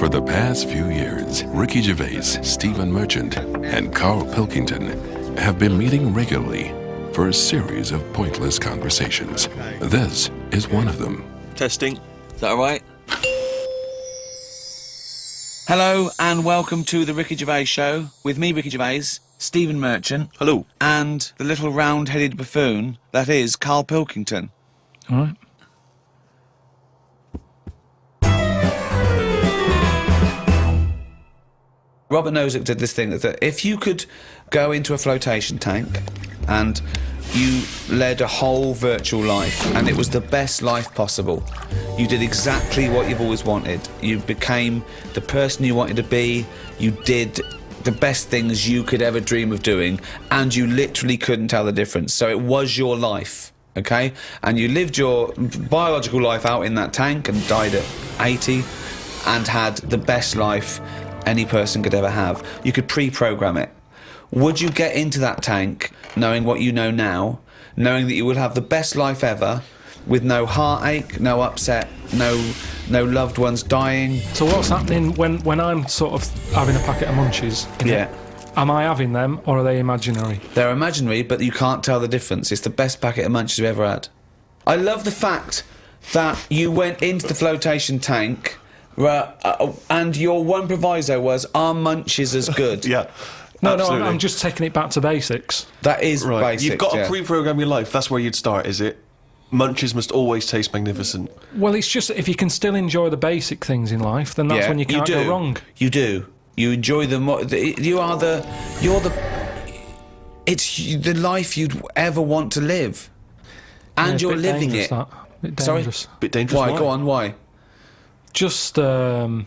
For the past few years, Ricky Gervais, Stephen Merchant, and Carl Pilkington have been meeting regularly for a series of pointless conversations. This is one of them. Testing. Is that all right? Hello and welcome to the Ricky Gervais Show with me, Ricky Gervais, Stephen Merchant. Hello. And the little round-headed buffoon that is Carl Pilkington. All right. Robert Nozick did this thing that if you could go into a flotation tank and you led a whole virtual life and it was the best life possible, you did exactly what you've always wanted. You became the person you wanted to be, you did the best things you could ever dream of doing, and you literally couldn't tell the difference. So it was your life, okay? And you lived your biological life out in that tank and died at 80 and had the best life any person could ever have. You could pre-program it. Would you get into that tank knowing what you know now, knowing that you would have the best life ever, with no heartache, no upset, no loved ones dying? So what's happening when I'm sort of having a packet of Munchies? Yeah. Am I having them, or are they imaginary? They're imaginary, but you can't tell the difference. It's the best packet of Munchies you've ever had. I love the fact that you went into the flotation tank, and your one proviso was, are Munchies as good? Yeah. No, absolutely. I'm just taking it back to basics. That is Right. basic. You've got to pre-program your life. That's where you'd start, is it? Munchies must always taste magnificent. Well, it's just if you can still enjoy the basic things in life, then that's when you can't go wrong. You do. You enjoy them. It's the life you'd ever want to live, and Yeah, you're living dangerous, it. That. Bit Sorry? dangerous. Bit dangerous. Why? Go on. Why? Just, I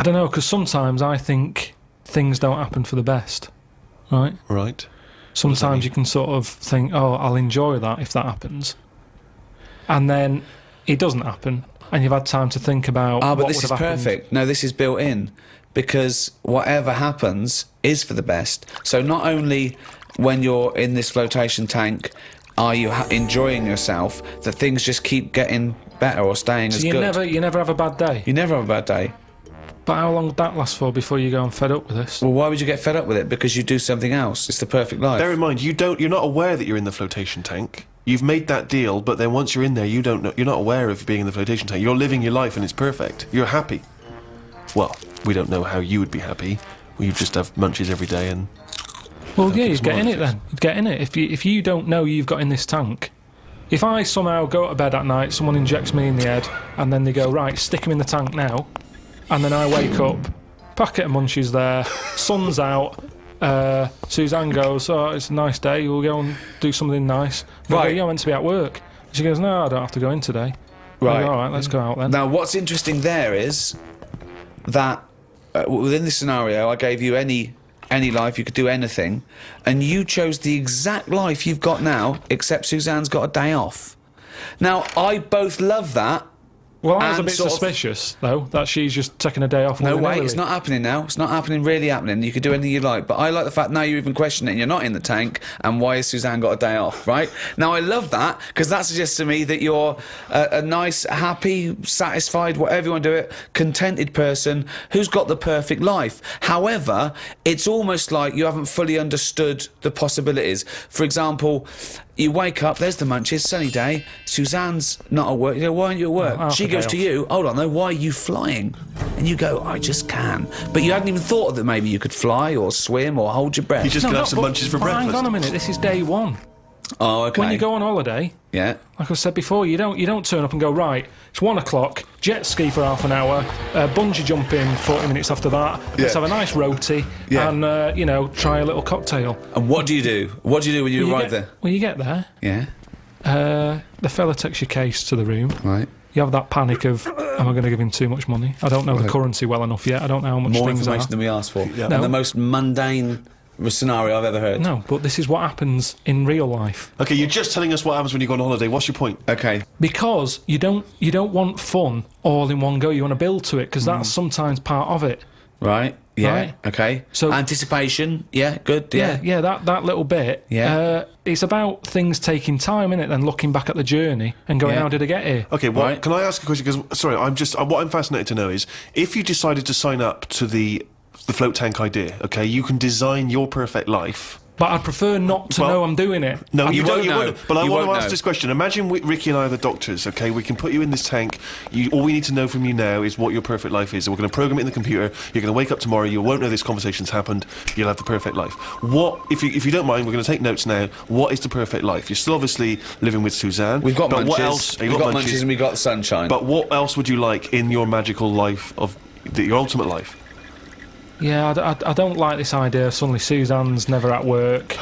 don't know, because sometimes I think things don't happen for the best, right? Right. Sometimes you can sort of think, oh, I'll enjoy that if that happens. And then it doesn't happen, and you've had time to think about But what this would is have happened. perfect. No, this is built in, because whatever happens is for the best. So not only when you're in this flotation tank are you enjoying yourself, that things just keep getting better or staying as So good. you never have a bad day. You never have a bad day. But how long would that last for before you go and fed up with this? Well, why would you get fed up with it? Because you do something else. It's the perfect life. Bear in mind, you're not aware that you're in the flotation tank. You've made that deal, but then once you're in there, you don't know. You're not aware of being in the flotation tank. You're living your life, and it's perfect. You're happy. Well, we don't know how you would be happy. You just have Munchies every day, and Well, yeah, you'd get in it then. You'd get in it if you don't know you've got in this tank. If I somehow go to bed at night, someone injects me in the head, and then they go, right, stick him in the tank now, and then I wake up, packet of Munchies there, sun's out, Suzanne goes, oh, it's a nice day, we'll go and do something nice. Right. I go, yeah, I'm meant to be at work. She goes, no, I don't have to go in today. Right. I go, all right, let's go out then. Now, what's interesting there is that within this scenario, I gave you any life, you could do anything, and you chose the exact life you've got now, except Suzanne's got a day off. Now, I both love that. Well, I was a and bit sort of- suspicious, though, that she's just taking a day off. No way, willy-nilly. it's not happening now. It's not happening, really happening. You could do anything you like. But I like the fact now you're even questioning it and you're not in the tank, and why has Suzanne got a day off, right? Now, I love that, because that suggests to me that you're a nice, happy, satisfied, whatever you want to do it, contented person who's got the perfect life. However, it's almost like you haven't fully understood the possibilities. For example, you wake up, there's the Munchies, sunny day, Suzanne's not at work. You go, why aren't you at work? Oh, She okay, goes to off. you, hold on though, why are you flying? And you go, I just can. But you hadn't even thought that maybe you could fly or swim or hold your breath. you just No, could no, have some but- Munchies for but breakfast. Hang on a minute, this is day one. Oh, okay. When you go on holiday, Yeah. like I said before, you don't turn up and go, right, it's 1 o'clock, jet ski for half an hour, bungee jumping 40 minutes after that, let's have a nice roti, Yeah. and, try a little cocktail. And what do you do? What do you do when you arrive there? When you get there, Yeah. the fella takes your case to the room. Right. You have that panic of, am I going to give him too much money? I don't know the currency well enough yet. I don't know how much More things information are. than we asked for. Yeah. And No. the most mundane scenario I've ever heard. No, but this is what happens in real life. Okay, you're just telling us what happens when you go on holiday. What's your point? Okay. Because you don't want fun all in one go. You want to build to it, because that's sometimes part of it. Right. Yeah. Right? Okay. So- anticipation. Yeah. Good. Yeah. Yeah, that little bit. Yeah. It's about things taking time, innit? Then looking back at the journey and going, Yeah. how did I get here? Okay, well, Right. can I ask a question? Because sorry, what I'm fascinated to know is if you decided to sign up to the float tank idea. Okay, you can design your perfect life. But I'd prefer not to Well, know I'm doing it. No, you won't don't. You know. won't. But I You want to won't ask know. this question. Imagine Ricky and I are the doctors. Okay, we can put you in this tank. All we need to know from you now is what your perfect life is. And we're going to program it in the computer. You're going to wake up tomorrow. You won't know this conversation's happened. You'll have the perfect life. What, if you don't mind, we're going to take notes now. What is the perfect life? You're still obviously living with Suzanne. We've got but munchies. What else? We've got munchies and we've got sunshine. But what else would you like in your magical life your ultimate life? Yeah, I don't like this idea. Suddenly Suzanne's never at work.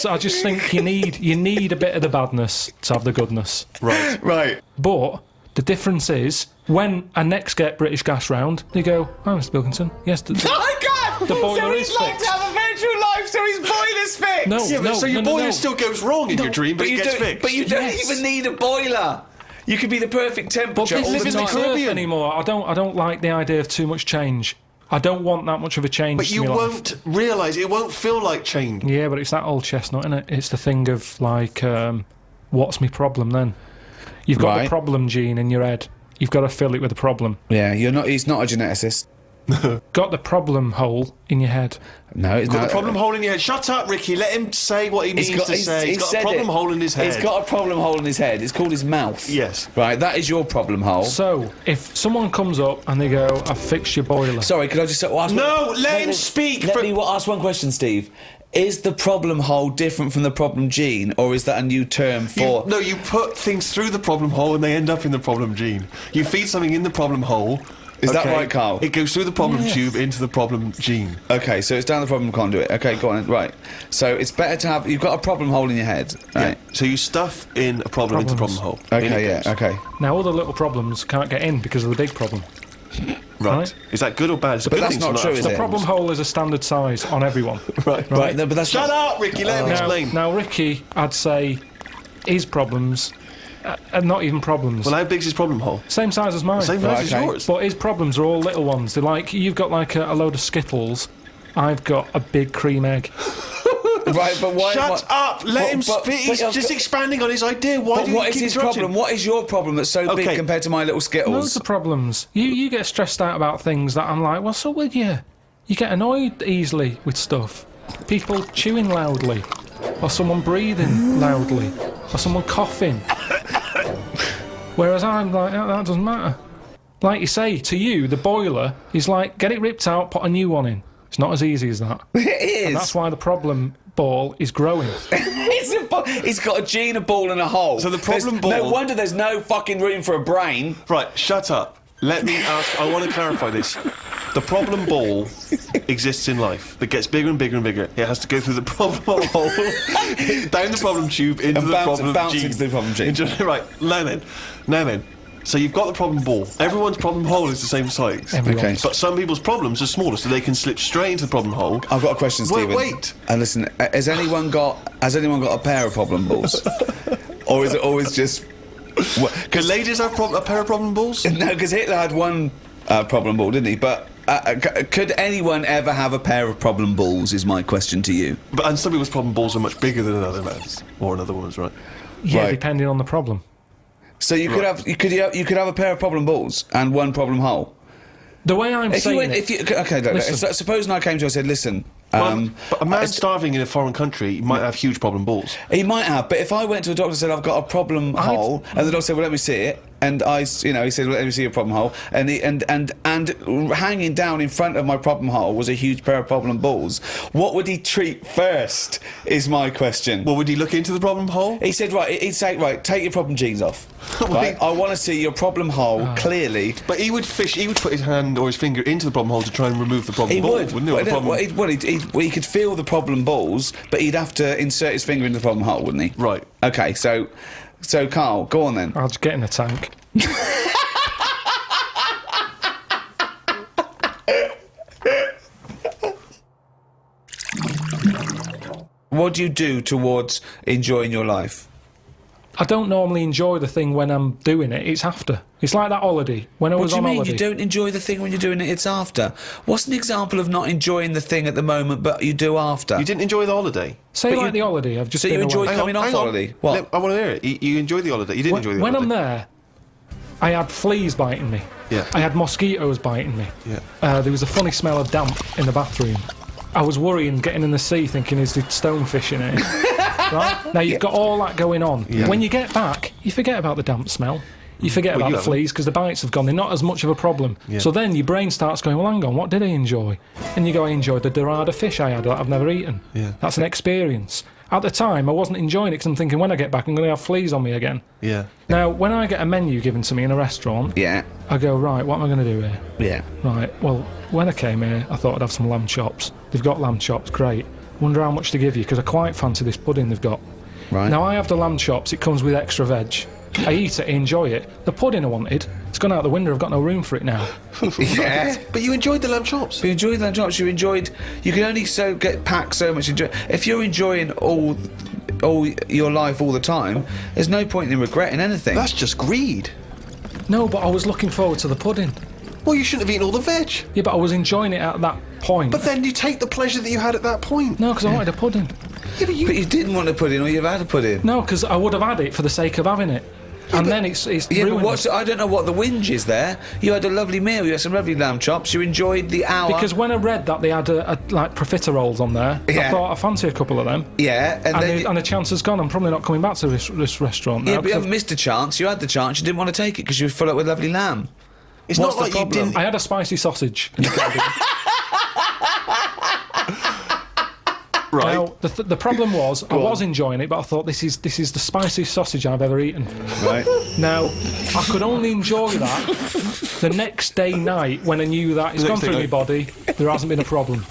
I just think you need a bit of the badness to have the goodness. Right. right. But the difference is when I next get British Gas round, they go, "Oh, Mr. Pilkington, yes, Oh my God! The boiler so is he's like fixed. to have a virtual life, so his boiler's fixed. No, Yeah, but so your boiler no. still goes wrong in your dream, but it you gets don't. fixed. But you don't Yes. even need a boiler. You could be the perfect temperature But all live the in the time. Caribbean anymore. I don't like the idea of too much change. I don't want that much of a change. But to you my life. won't realise it won't feel like change. Yeah, but it's that old chestnut, isn't it? It's the thing of like, what's my problem then? You've got Right. the problem gene in your head. You've got to fill it with a problem. Yeah, you're not. He's not a geneticist. Got the problem hole in your head. No, it's Got not. the problem hole in your head. Shut up, Ricky. Let him say what he needs to say. He's got a said problem it. hole in his head. He's got a problem hole in his head. It's called his mouth. Yes. Right, that is your problem hole. So, if someone comes up and they go, "I've fixed your boiler," Sorry, could I just ask? No, let him speak. Let me ask one question, Steve. Is the problem hole different from the problem gene, or is that a new term for? No, you put things through the problem hole and they end up in the problem gene. You feed something in the problem hole. Is that right, Carl? It goes through the problem tube into the problem gene. Okay, so it's down the problem conduit. Okay, go on. Right. So it's better to have. You've got a problem hole in your head, right? Yeah. So you stuff in a problem into the problem hole. Okay, In it yeah. goes. Okay. now all the little problems can't get in because of the big problem. Right. Right. Is that good or bad? It's a But good that's thing to not true, have is The it? problem hole is a standard size on everyone. Right. Right. No, but that's Shut not, up, Ricky. Let him explain. Now, Ricky, I'd say his problems are not even problems. Well, how big's his problem hole? Same size as mine. Same size Right, as okay. yours. But his problems are all little ones. They're like, you've got like a load of Skittles. I've got a big cream egg. right. But why? Shut up! Let him but- speak. He's but- just expanding on his idea. Why But do you what is keep his interrupting? problem? What is your problem that's so big Okay. compared to my little Loads Skittles? of problems. You get stressed out about things that I'm like, what's up with you? You get annoyed easily with stuff. People chewing loudly, or someone breathing loudly, or someone coughing. Whereas I'm like, that doesn't matter. Like you say, to you, the boiler is like, get it ripped out, put a new one in. It's not as easy as that. It is. And that's why the problem ball is growing. He's got a gene, a ball, and a hole. So the problem No ball- wonder there's no fucking room for a brain. Right, shut up. Let me ask. I want to clarify this. The problem ball exists in life. It gets bigger and bigger and bigger. It has to go through the problem hole, down the problem tube, into And the problem bounce gene. into the problem gene. Right, now then. So you've got the problem ball. Everyone's problem hole is the same size. Everyone's. Okay. But some people's problems are smaller, so they can slip straight into the problem hole. I've got a question, Stephen. Wait. And listen, has anyone got a pair of problem balls, or is it always just? Can ladies have a pair of problem balls? No, because Hitler had one problem ball, didn't he? But could anyone ever have a pair of problem balls? Is my question to you. And some people's problem balls are much bigger than another man's or another woman's, right? Yeah, Right. depending on the problem. So you could have you could have a pair of problem balls and one problem hole. The way I'm If you saying went, it, if you okay, look, Listen. so supposing I came to you and said, listen. But a man it's- starving in a foreign country might have huge problem balls. He might have, but if I went to a doctor and said I've got a problem hole, and the doctor said, "Well, let me see it," and he said, "Well, let me see your problem hole," and hanging down in front of my problem hole was a huge pair of problem balls. What would he treat first? Is my question. Well, would he look into the problem hole? He said, he'd say, take your problem genes off. Right? I want to see your problem hole clearly. But he would put his hand or his finger into the problem hole to try and remove the problem He ball, would. wouldn't he? Or the problem- He could feel the problem balls, but he'd have to insert his finger into the problem hole, wouldn't he? Right. Okay, so Carl, go on then. I'll just get in the tank. What do you do towards enjoying your life? I don't normally enjoy the thing when I'm doing it. It's after. It's like that holiday. When I was on holiday. What do you mean you don't enjoy the thing when you're doing it? It's after. What's an example of not enjoying the thing at the moment, but you do after? You didn't enjoy the holiday. Say like the holiday. I've just So been you enjoyed away. coming off holiday? What? I want to hear it. You enjoyed the holiday. You didn't enjoy the When holiday. I'm there, I had fleas biting me. Yeah. I had mosquitoes biting me. Yeah. There was a funny smell of damp in the bathroom. I was worrying, getting in the sea, thinking, is there stonefish in it? Right? Now, you've got all that going on. Yeah. When you get back, you forget about the damp smell. You forget about you the fleas because the bites have gone. They're not as much of a problem. Yeah. So then your brain starts going, well, hang on, what did I enjoy? And you go, I enjoyed the dorada fish I had that I've never eaten. Yeah. That's an experience. At the time, I wasn't enjoying it because I'm thinking, when I get back, I'm going to have fleas on me again. Yeah. Now, when I get a menu given to me in a restaurant, Yeah. I go, right, what am I going to do here? Yeah. Right, well, when I came here, I thought I'd have some lamb chops. They've got lamb chops, great. Wonder how much to give you, because I quite fancy this pudding they've got. Right. Now, I have the lamb chops, it comes with extra veg. I eat it, I enjoy it. The pudding I wanted, it's gone out the window, I've got no room for it now. Yeah. But you enjoyed the lamb chops. But you enjoyed that chops. You can only get packed so much. If you're enjoying all your life all the time, there's no point in regretting anything. That's just greed. No, but I was looking forward to the pudding. Well, you shouldn't have eaten all the veg. Yeah, but I was enjoying it at that point. But then you take the pleasure that you had at that point. No, because I wanted a pudding. Yeah, but But you didn't want a pudding, or you've had a pudding. No, because I would have had it for the sake of having it. And then it's Yeah, ruined. but I don't know what the whinge is there. You had a lovely meal. You had some lovely lamb chops. You enjoyed the hour. Because when I read that they had like profiteroles on there, Yeah. I thought I fancy a couple of them. Yeah, And the chance has gone. I'm probably not coming back to this restaurant now. yeah, but you 'cause haven't missed a chance. You had the chance. You didn't want to take it because you were full up with lovely lamb. It's What's not the like you problem? didn't. I had a spicy sausage. Right. Now, the problem was, I was enjoying it, but I thought this is the spiciest sausage I've ever eaten. Right. Now, I could only enjoy that the next day night when I knew that it's The gone next day through my night. body, there hasn't been a problem.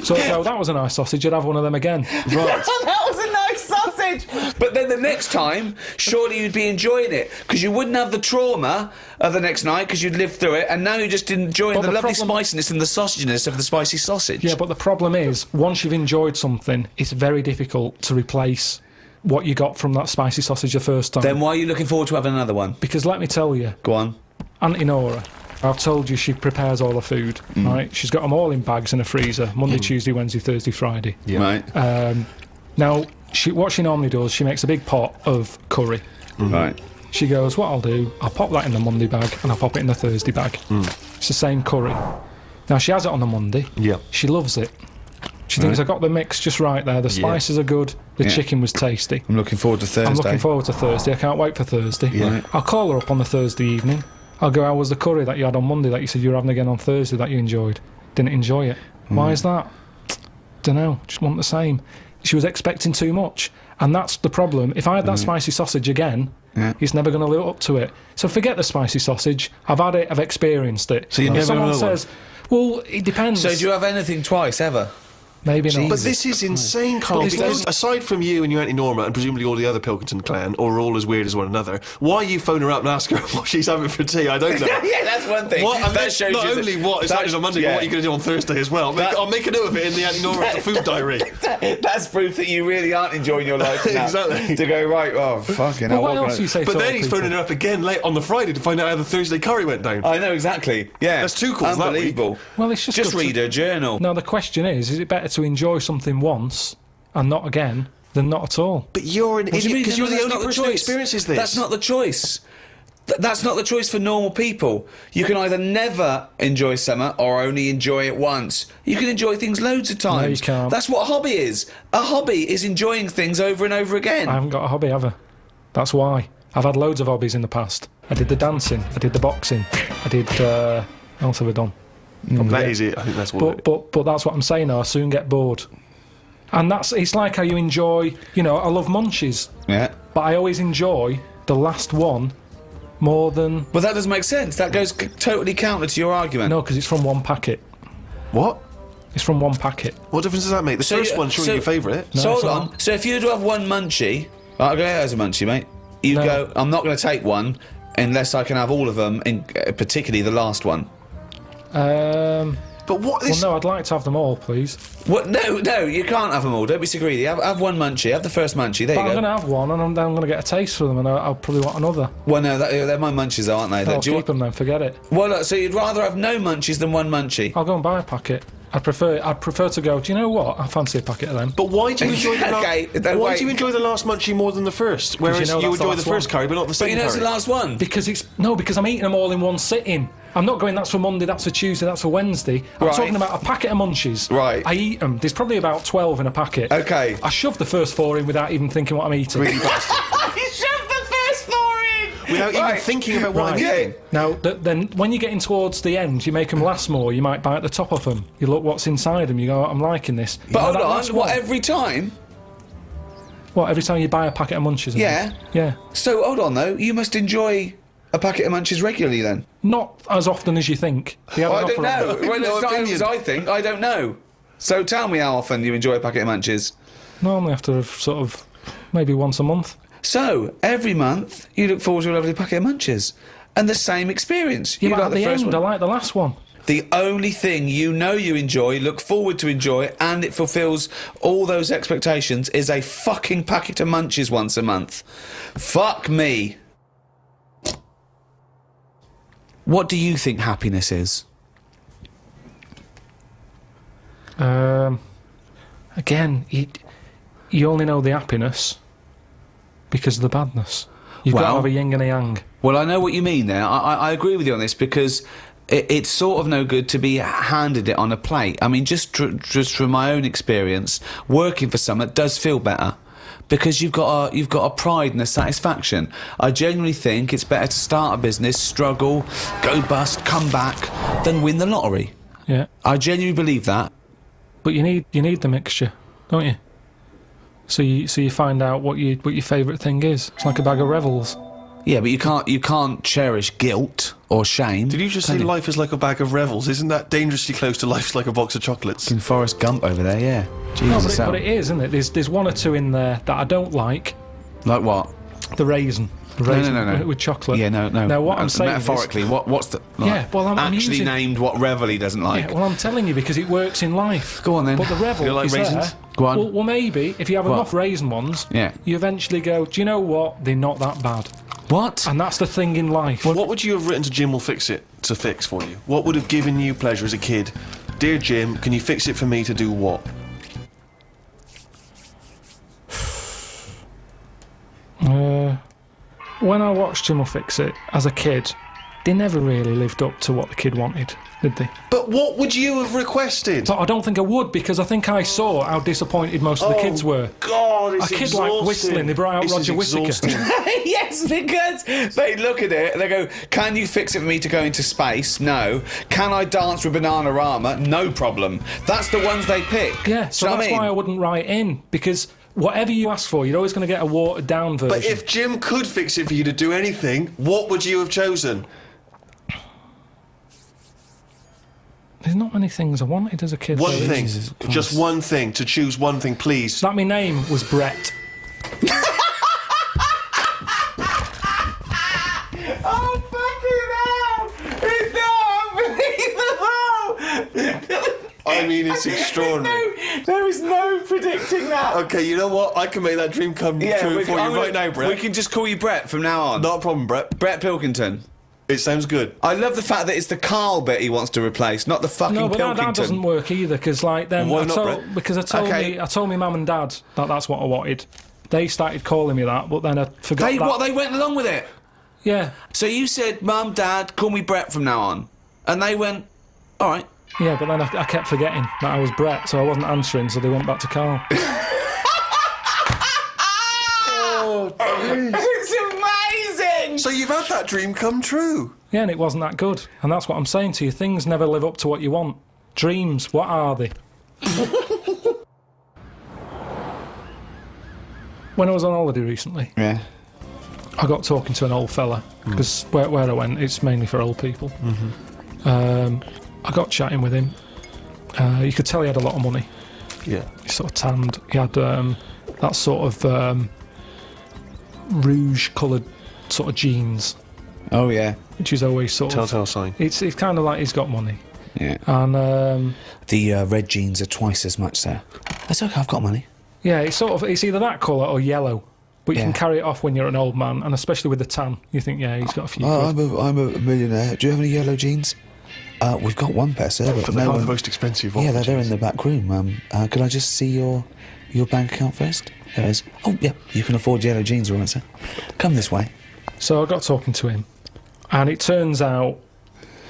So that was a nice sausage, I'd have one of them again. Right. That was a nice sausage. But then the next time, surely you'd be enjoying it because you wouldn't have the trauma of the next night because you'd lived through it, and now you're just enjoying But the the lovely problem- spiciness and the sausaginess of the spicy sausage. Yeah, but the problem is, once you've enjoyed something, it's very difficult to replace what you got from that spicy sausage the first time. Then why are you looking forward to having another one? Because let me tell you, Go on. Auntie Nora, I've told you she prepares all the food, right? She's got them all in bags in a freezer, Monday, Tuesday, Wednesday, Thursday, Friday. Right. Now, what she normally does, she makes a big pot of curry. Right. She goes, what I'll do, I'll pop that in the Monday bag and I'll pop it in the Thursday bag. It's the same curry. Now, she has it on the Monday. Yeah. She loves it. She thinks I got the mix just right there. The spices are good. The chicken was tasty. I'm looking forward to Thursday. I'm looking forward to Thursday. I can't wait for Thursday. Yeah. I'll call her up on the Thursday evening. I'll go, how was the curry that you had on Monday that you said you were having again on Thursday that you enjoyed? Didn't enjoy it. Why is that? Dunno, just want the same. She was expecting too much. And that's the problem. If I had that spicy sausage again, it's never going to live up to it. So forget the spicy sausage. I've had it, I've experienced it. So you If never someone have another says, well, it depends. So do you have anything twice ever? Maybe not. But this is insane, Carl, But because aside from you and your Auntie Norma and presumably all the other Pilkington clan, or are all as weird as one another, why you phone her up and ask her what she's having for tea? I don't know. Yeah, that's one thing. What, and That then shows not you only that- what it's happening on Monday, but what you're going to do on Thursday as well. I'll make a note of it in the Auntie Norma food diary. That's proof that you really aren't enjoying your life now. Exactly. To go, right, oh, fucking Well, hell. what what else can do you say But to then other he's people? phoning her up again late on the Friday to find out how the Thursday curry went down. I know, exactly. Yeah. That's two calls that week. Unbelievable. Well, it's just good read to- her journal. Now, the question is it better to enjoy something once and not again than not at all? But you're an What do you idiot mean? because No, you're the that's only not person who choice. experiences this. That's not the choice. That's not the choice for normal people. You can either never enjoy summer or only enjoy it once. You can enjoy things loads of times. No, you can't. That's what a hobby is. A hobby is enjoying things over and over again. I haven't got a hobby ever. That's why. I've had loads of hobbies in the past. I did the dancing, I did the boxing, I did... what else have I done? That is it. I think that's what. But that's what I'm saying now. I soon get bored. And it's like how you enjoy... You know, I love Munchies, Yeah. but I always enjoy the last one more than... But that doesn't make sense. That goes totally counter to your argument. No, because it's from one packet. What? It's from one packet. What difference does that make? The first one's surely your favourite. No, So it's hold on. not. So if you were to have one munchie, I'll go as a munchie, mate. You'd No. go, I'm not going to take one unless I can have all of them, particularly the last one. But what Well, is... no, I'd like to have them all, please. What? No, you can't have them all. Don't be so greedy. Have one munchie. Have the first munchie. There But you I'm go. going to have one, and I'm going to get a taste for them, and I'll probably want another. Well, no, they're my munchies, aren't they? I'll Do you keep them then, forget it. Well, look, so you'd rather have no munchies than one munchie? I'll go and buy a packet. I'd prefer to go, do you know what? I fancy a packet of them. But why do you enjoy the Okay, why wait. do you enjoy the last munchie more than the first? Whereas you know you that's the enjoy the last first one. curry, but not the But second you know it's curry. the last one. Because I'm eating them all in one sitting. I'm not going, that's for Monday, that's for Tuesday, that's for Wednesday. I'm Right. talking about a packet of Munchies. Right. I eat them. There's probably about 12 in a packet. Okay. I shove the first 4 in without even thinking what I'm eating. You shoved the first 4 in! Without even thinking about what I'm eating. Now, then when you're getting towards the end, you make them last more, you might bite the top off them. You look what's inside them, you go, I'm liking this. You But know hold that on, last what, one? every time? What, every time you buy a packet of Munchies? Yeah. Yeah. So, hold on, though. You must enjoy a packet of munchies regularly, then? Not as often as you think. They have Well, an I don't offer on know. them. Well, No it's not opinion. as I think. I don't know. So tell me how often you enjoy a packet of munchies. Normally after sort of maybe once a month. So, every month, you look forward to a lovely packet of munchies. And the same experience. Yeah, You but like at the first end, I one. like the last one. The only thing you know you enjoy, look forward to enjoy, and it fulfills all those expectations is a fucking packet of munchies once a month. Fuck me. What do you think happiness is? Again, you only know the happiness because of the badness. You've got to Well- have a yin and a yang. Well, I know what you mean there. I agree with you on this because it's sort of no good to be handed it on a plate. I mean, just from my own experience, working for someone does feel better because you've got a pride and a satisfaction. I genuinely think it's better to start a business, struggle, go bust, come back, than win the lottery. Yeah, I genuinely believe that. but you need the mixture, don't you? So you find out what your favourite thing is. It's like a bag of Revels. Yeah, but you can't cherish guilt or shame. Did you just can say life is like a bag of Revels? Isn't that dangerously close to life's like a box of chocolates? In Forrest Gump over there, yeah. No, Jesus, but it is, isn't it? There's one or two in there that I don't like. like what? The raisin. The raisin No. with chocolate. Yeah, no. Now what I'm saying metaphorically, is, what's the Yeah, well, I'm actually using- named what Revel he doesn't like? yeah, well, I'm telling you because it works in life. Go on then. But the Revel You like is raisins? there. Go on. Well, maybe if you have What? enough raisin ones, Yeah. you eventually go, do you know what? They're not that bad. What? And that's the thing in life. What would you have written to Jim will fix it to fix for you? What would have given you pleasure as a kid? Dear Jim, can you fix it for me to do what? When I watched Jim will Fix It as a kid, they never really lived up to what the kid wanted, did they? But what would you have requested? But I don't think I would because I think I saw how disappointed most of the kids were. God, it's A kid like exhausting. whistling, they brought out This is Roger Whittaker. exhausting. Yes, because they look at it and they go, can you fix it for me to go into space? No. Can I dance with Bananarama? No problem. That's the ones they pick. Yeah, so Do you know that's what I why I mean? wouldn't write in because whatever you ask for, you're always going to get a watered down version. But if Jim could fix it for you to do anything, what would you have chosen? There's not many things I wanted as a kid. One though. thing. Jesus Christ. Just one thing. To choose one thing, please. That my name was Brett. Oh, fucking hell! It's not unbelievable! I mean, it's extraordinary. There is no predicting that. Okay, you know what? I can make that dream come true for you right now, Brett. We can just call you Brett from now on. Not a problem, Brett. Brett Pilkington. It sounds good. I love the fact that it's the Carl bit he wants to replace, not the fucking No, but Pilkington. that doesn't work either because like then Why I not, told, Brett? because I told Okay. me I told my mum and dad that that's what I wanted. They started calling me that, but then I forgot They, that. what, they went along with it? Yeah, So you said, Mum, Dad, call me Brett from now on. And they went, all right. yeah, but then I kept forgetting that I was Brett, so I wasn't answering, so they went back to Carl. It's amazing! So you've had that dream come true. Yeah, and it wasn't that good, and that's what I'm saying to you. Things never live up to what you want. Dreams, what are they? When I was on holiday recently, Yeah. I got talking to an old fella because where I went, it's mainly for old people. I got chatting with him. You could tell he had a lot of money. Yeah. He sort of tanned. He had that sort of rouge-coloured sort of jeans, Oh, yeah. which is always sort of. Telltale sign. It's kind of like he's got money. Yeah. And The red jeans are twice as much, sir. That's okay, I've got money. yeah, it's either that colour or yellow. But you Yeah. can carry it off when you're an old man, and especially with the tan, you think, yeah, he's got a few. Oh, quid. I'm a millionaire. Do you have any yellow jeans? We've got one pair, sir. But But no they're one... the most expensive. Yeah, of they're in the back room. Could I just see your bank account first? There it is. Oh, yeah, you can afford yellow jeans, all right, sir. Come this way. So I got talking to him, and it turns out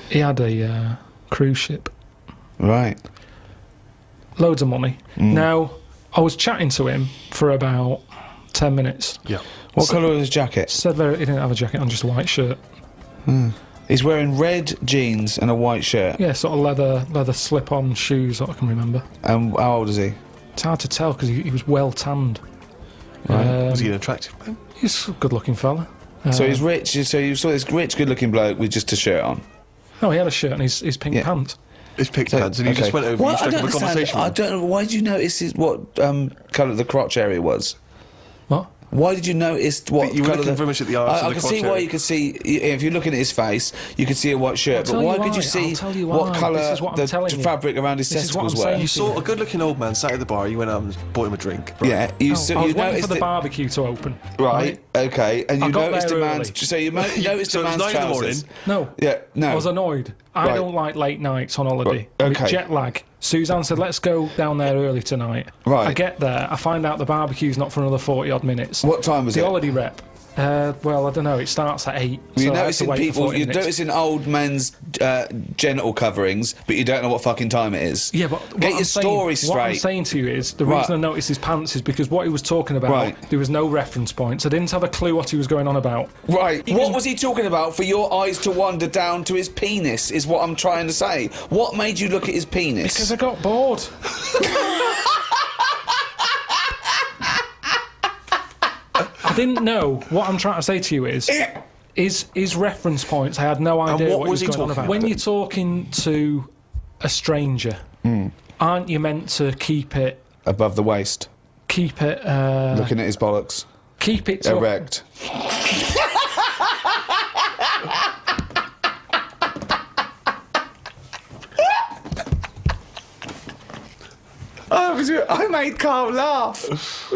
he had a cruise ship, Right. loads of money. Now I was chatting to him for about 10 minutes. Yeah. What colour was his jacket? Said he didn't have a jacket on, just a white shirt. He's wearing red jeans and a white shirt. Yeah, sort of leather slip-on shoes that I can remember. And how old is he? It's hard to tell because he was well tanned. Right. Was he an attractive man? He's a good-looking fella. So he's rich. So you saw this rich, good-looking bloke with just a shirt on. No, he had a shirt and his pink Yeah. pants. His pink pants, and he just went over and struck up a conversation. I with him. don't know. Why did you notice what colour the crotch area was? What? Why did you notice what You were colour looking very much at the arse I of the can see crotch why area. you could see if you're looking at his face, you could see a white shirt. I'll But tell why you could you why. see I'll tell you what why. colour This is what I'm the telling you. fabric around his This is what testicles I'm were? saying. You saw a good-looking old man sat at the bar. You went out and bought him a drink. Right? Yeah, you I so was you waiting noticed for the it, barbecue to open. right? Okay, and I you got noticed there a man's. early. So you noticed So a it was man's 9 in the trousers. morning. No. Yeah, no. I was annoyed. I Right. don't like late nights on holiday. Right, With okay. jet lag. Suzanne said, let's go down there early tonight. Right. I get there, I find out the barbecue's not for another 40-odd minutes. What time was the it? holiday rep. Well, I don't know. It starts at 8. You're so I had to noticing wait for people. 40 You're minutes. noticing old men's genital coverings, but you don't know what fucking time it is. Yeah, but what get I'm your story saying, What I'm straight. saying to you is the Right. reason I noticed his pants is because what he was talking about, Right. there was no reference points. I didn't have a clue what he was going on about. Right. What was he talking about for your eyes to wander down to his penis, is what I'm trying to say. What made you look at his penis? Because I got bored. I didn't know. What I'm trying to say to you is reference points. I had no idea what what was he he was going on talking about. When about? you're talking to a stranger, aren't you meant to keep it Above the waist, keep it looking at his bollocks, to erect. I made Carl laugh.